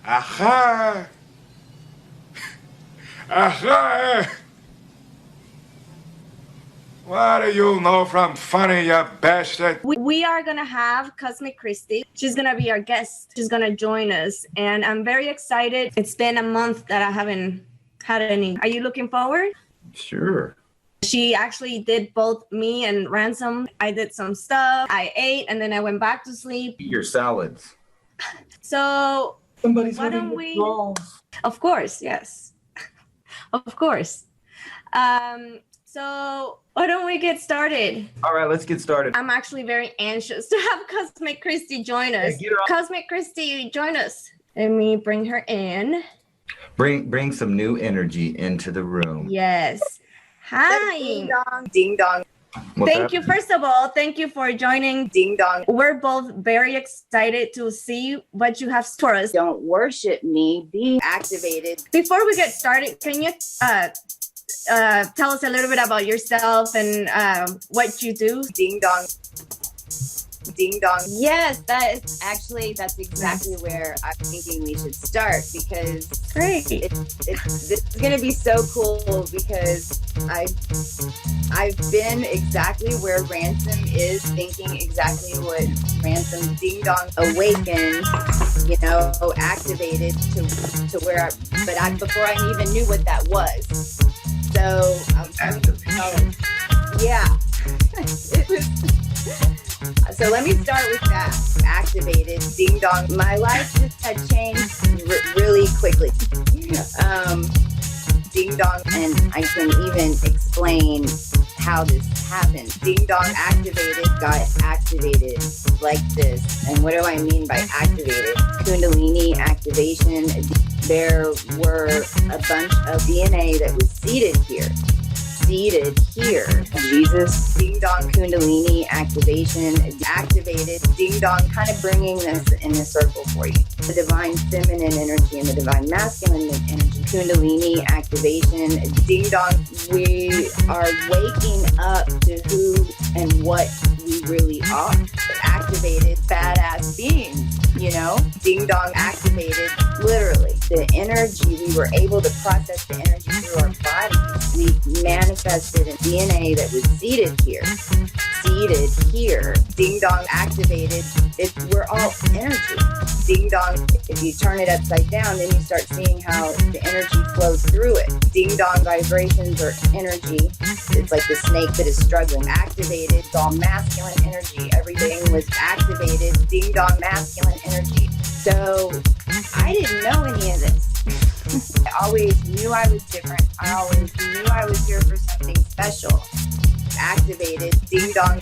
Aha! Aha! What do you know from funny, you bastard? We are gonna have Cosmic Christie. She's gonna be our guest. She's gonna join us, and I'm very excited. It's been a month that I haven't had any. Are you looking forward? Sure. She actually did both me and Ransom. I did some stuff. I ate, and then I went back to sleep. Eat your salads. So Somebody's why having don't we? withdrawals. Of course, yes. Of course. So why don't we get started? All right, let's get started. I'm actually very anxious to have Cosmic Christie join us. Yeah, get her on. Cosmic Christie, join us. Let me bring her in. Bring some new energy into the room. Yes. Hi. Ding dong, ding dong, Thank you. First of all, thank you for joining. ding dong. We're both very excited to see what you have for us. Don't worship me, be activated. Before we get started, can you tell us a little bit about yourself and what you do? Ding dong, ding dong. Yes, that's exactly where I'm thinking we should start, because Great. this is gonna be so cool, because I've been exactly where Ransom is, thinking exactly what Ransom ding dong awakened, activated to where before I even knew what that was. So yeah. It was. So let me start with that. Activated, ding dong. My life just had changed really quickly. Ding dong, and I can even explain how this happened. Ding dong activated, got activated like this. And what do I mean by activated? Kundalini activation. There were a bunch of DNA that was seated here. Jesus, ding dong, Kundalini activation, activated, ding dong, kind of bringing this in a circle for you. The divine feminine energy and the divine masculine energy, Kundalini activation, ding dong. We are waking up to who and what we really are. Activated, badass beings, ding dong, activated, literally. The energy, we were able to process the energy through our bodies. We manifested a DNA that was seated here, ding dong, activated. We're all energy. Ding dong, if you turn it upside down, then you start seeing how the energy flows through it. Ding dong, vibrations or energy. It's like the snake that is struggling. Activated, it's all masculine energy. Everything was activated. Ding dong, masculine energy. So I didn't know any of this. I always knew I was different. I always knew I was here for something special. Activated, ding dong.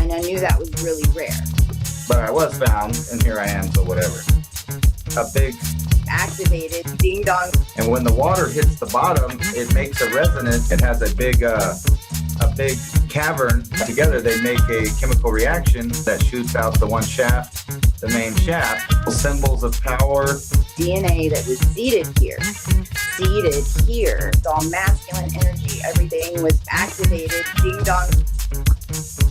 And I knew that was really rare. But I was found, and here I am, so whatever. A big, Activated, ding dong. and when the water hits the bottom, it makes a resonance. It has a big cavern. Together, they make a chemical reaction that shoots out the one shaft, the main shaft. Symbols of power. DNA that was seated here. It's all masculine energy. Everything was activated, ding dong.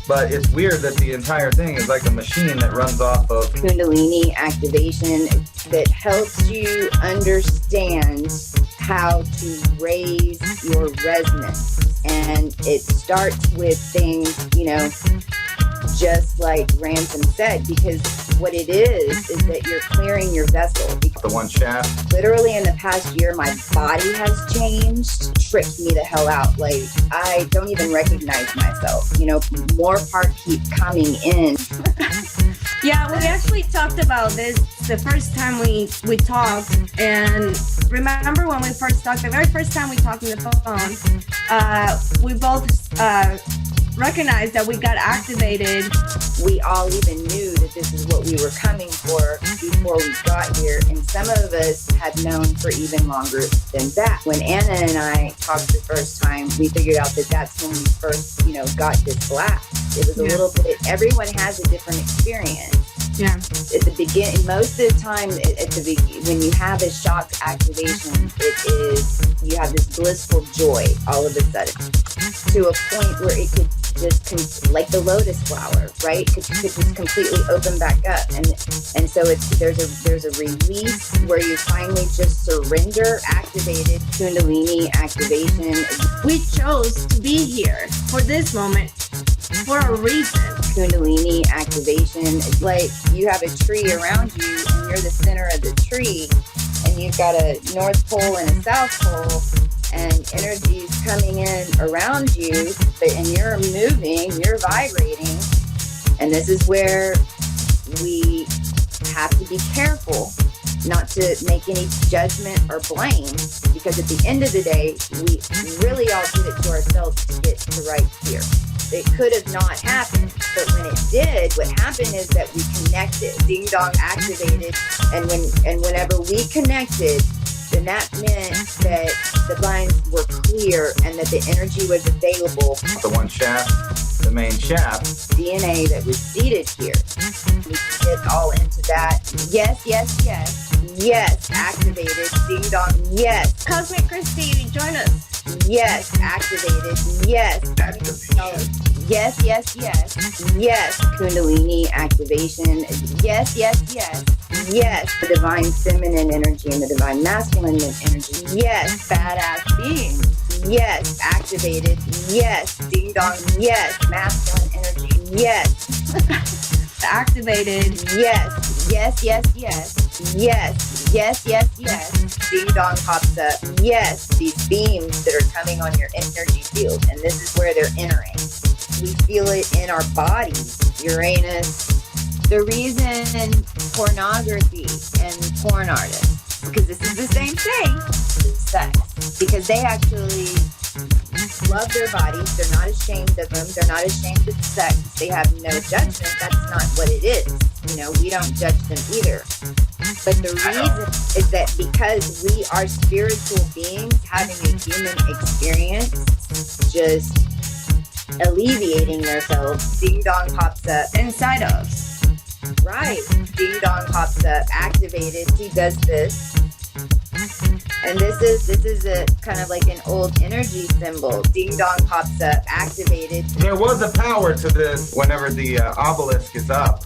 But it's weird that the entire thing is like a machine that runs off of Kundalini activation that helps you understand how to raise your resonance. And it starts with things, just like Ransom said, because what it is that you're clearing your vessel. the one shaft. Literally in the past year, my body has changed, tripped me the hell out. Like, I don't even recognize myself. More parts keep coming in. Yeah, we actually talked about this the first time we talked. And remember when we first talked, the very first time we talked on the phone, we both recognized that we got activated. We all even knew that this is what we were coming for before we got here. And some of us had known for even longer than that. When Anna and I talked the first time, we figured out that that's when we first, got this blast. It was a little bit, everyone has a different experience. Yeah. At the beginning, most of the time, when you have a shock activation, it is you have this blissful joy all of a sudden to a point where it could just like the lotus flower, right? Could just completely open back up, and so there's a release where you finally just surrender. Activated Kundalini activation. We chose to be here for this moment for a reason. Kundalini activation. It's like you have a tree around you and you're the center of the tree, and you've got a North Pole and a South Pole, and energy's coming in around you, and you're moving, you're vibrating. And this is where we have to be careful not to make any judgment or blame, because at the end of the day, we really all did it to ourselves to get to right here. It could have not happened, but when it did, what happened is that we connected. Ding Dong activated, and whenever we connected, then that meant that the lines were clear and that the energy was available. The one shaft, the main shaft. DNA that was seated here. We can get all into that. Yes, yes, yes. Yes, activated. Ding Dong. Yes. Cosmic Christy, join us. Yes, activated. Yes. Yes, yes, yes. Yes. Kundalini activation. Yes, yes, yes. Yes. The divine feminine energy and the divine masculine energy. Yes. Badass beings. Yes. Activated. Yes. Ding Dong. Yes. Masculine energy. Yes. Activated. Yes. Yes, yes, yes. Yes, yes, yes, yes. Ding Dong pops up. Yes, these beams that are coming on your energy field, and this is where they're entering. We feel it in our bodies. Uranus. The reason pornography and porn artists, because this is the same thing, is sex. Because they actually love their bodies. They're not ashamed of them. They're not ashamed of sex. They have no judgment. That's not what it is. You know, we don't judge them either. But the reason is that because we are spiritual beings having a human experience, just alleviating ourselves, Ding Dong pops up Inside us. Right. Ding Dong pops up, activated. He does this. And this is a kind of like an old energy symbol. Ding Dong pops up, activated. There was a power to this whenever the obelisk is up.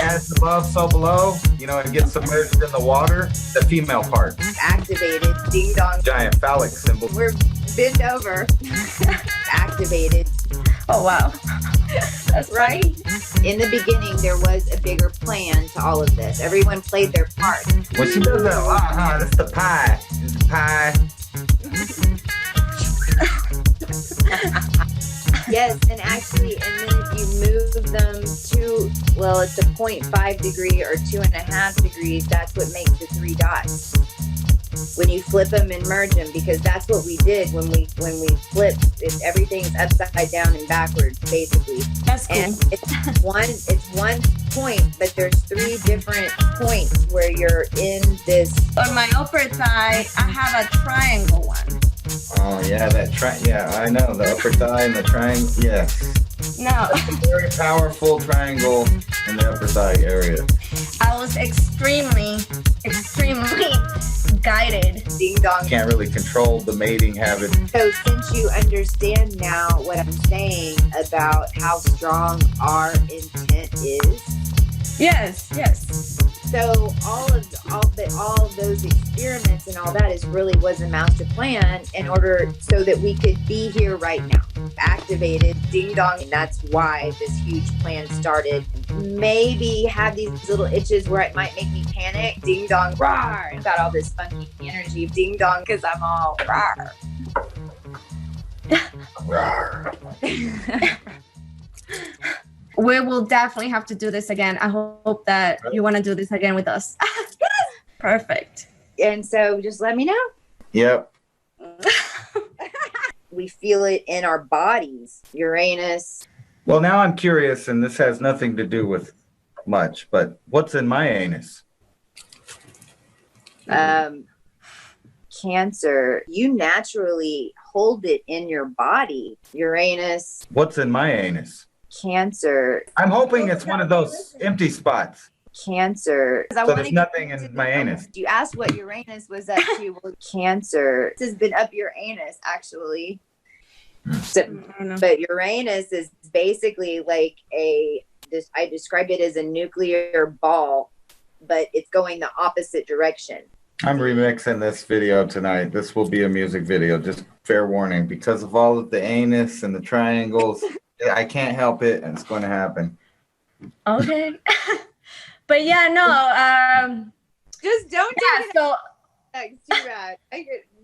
As above, so below. You know, it gets submerged in the water. The female part. Activated. Ding Dong. Giant phallic symbol. We're bent over. Activated. Oh, wow. That's right. In the beginning, there was a bigger plan to all of this. Everyone played their part. Well, she does that a lot, huh? That's the pie. It's the pie. Yes, and actually, and then if you move them to, well, it's a 0.5 degree or 2.5 degrees, that's what makes the 3 dots. When you flip them and merge them, because that's what we did when we flipped. Everything's upside down and backwards, basically. That's cool. And it's one point, but there's 3 different points where you're in this. On my upper thigh, I have a triangle one. Oh, yeah, yeah, I know. The upper thigh and the triangle. Yeah. Now, Very powerful triangle in the upper thigh area. I was extremely guided. Ding Dong. Can't really control the mating habit. So since you understand now what I'm saying about how strong our intent is, Yes. so all of those experiments and all that was a master plan in order so that we could be here right now. Activated, Ding Dong, and that's why this huge plan started. Maybe have these little itches where it might make me panic. Ding Dong, rawr. I've got all this funky energy of Ding Dong because I'm all rawr. We will definitely have to do this again. I hope that you want to do this again with us. Perfect. And so just let me know. Yep. We feel it in our bodies. Uranus. Well, now I'm curious, and this has nothing to do with much, but what's in my anus? Cancer. You naturally hold it in your body. Uranus. What's in my anus? Cancer. I'm hoping it's one of those empty spots. Cancer. I So wanna there's get nothing to in my anus. You asked what Uranus was up to. Well, Cancer. This has been up your anus, actually. So, I don't know. but Uranus is basically like I describe it as a nuclear ball, but it's going the opposite direction. I'm remixing this video tonight. This will be a music video, just fair warning. Because of all of the anus and the triangles, I can't help it, and it's going to happen. Okay. But yeah, no. Just don't Yeah. take it So back. It's too bad.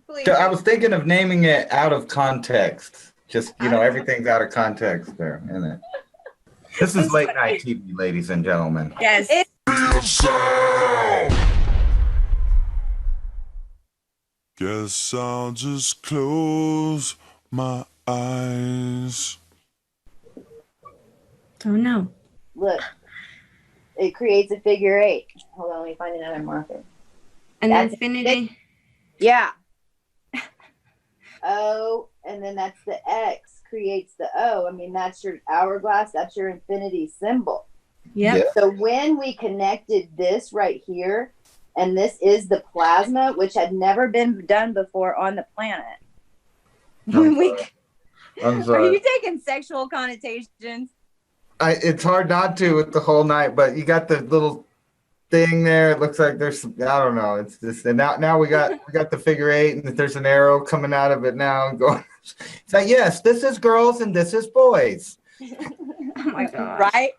Please. So I was thinking of naming it Out of Context. Just, everything's out of context there, isn't it? This is late night TV, ladies and gentlemen. yes. Guess I'll just close my eyes. Don't know. Look, it creates a figure 8. Hold on, let me find another marker. And That's infinity. Yeah. O, and then that's the X creates the O. I mean, that's your hourglass. That's your infinity symbol. Yep. Yeah. So when we connected this right here, and this is the plasma, which had never been done before on the planet. I'm We- sorry. I'm Are sorry. you taking sexual connotations? It's hard not to with the whole night, but you got the little thing there. It looks like there's I don't know. It's just, and now we got the figure 8, and there's an arrow coming out of it now and going. It's like, yes, this is girls and this is boys. Oh my god. Right?